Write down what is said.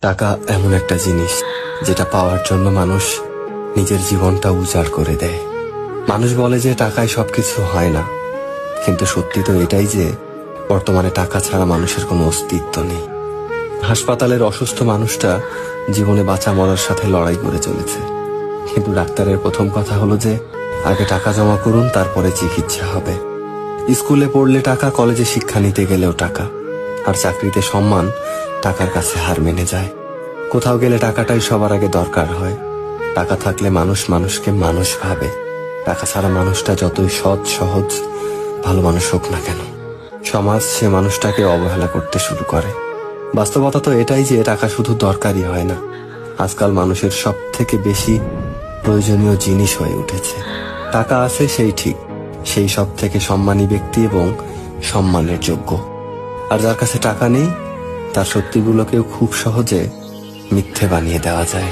টাকা এমন একটা জিনিস যেটা পাওয়ার জন্য মানুষ নিজের জীবনটা উজাড় করে দেয়। মানুষ বলে যে টাকায় সবকিছু হয় না, কিন্তু সত্যি তো এটাই যে বর্তমানে টাকা ছাড়া মানুষের কোনো অস্তিত্ব নেই। হাসপাতালের অসুস্থ মানুষটা জীবনে বাঁচা মরার সাথে লড়াই করে চলেছে, কিন্তু ডাক্তারের প্রথম কথা হলো যে আগে টাকা জমা করুন, তারপরে চিকিৎসা হবে। স্কুলে পড়লে টাকা, কলেজে শিক্ষা নিতে গেলেও টাকা, আর চাকরিতে সম্মান টাকার কাছে হার মেনে যায়। কোথাও গেলে টাকাটাই সবার আগে দরকার হয়। টাকা থাকলে মানুষ মানুষকে মানুষ ভাবে। টাকা ছাড়া মানুষটা যতই সৎ সহজ ভালো মানুষ হোক না কেন, সমাজ সে মানুষটাকে অবহেলা করতে শুরু করে। বাস্তবতা তো এটাই যে টাকা শুধু দরকারই হয় না, আজকাল মানুষের সব থেকে বেশি প্রয়োজনীয় জিনিস হয়ে উঠেছে। টাকা আছে সেই ঠিক, সেই সব থেকে সম্মানী ব্যক্তি এবং সম্মানের যোগ্য। আর যার কাছে টাকা নেই, তার সত্যিগুলোকেও খুব সহজে মিথ্যে বানিয়ে দেওয়া যায়।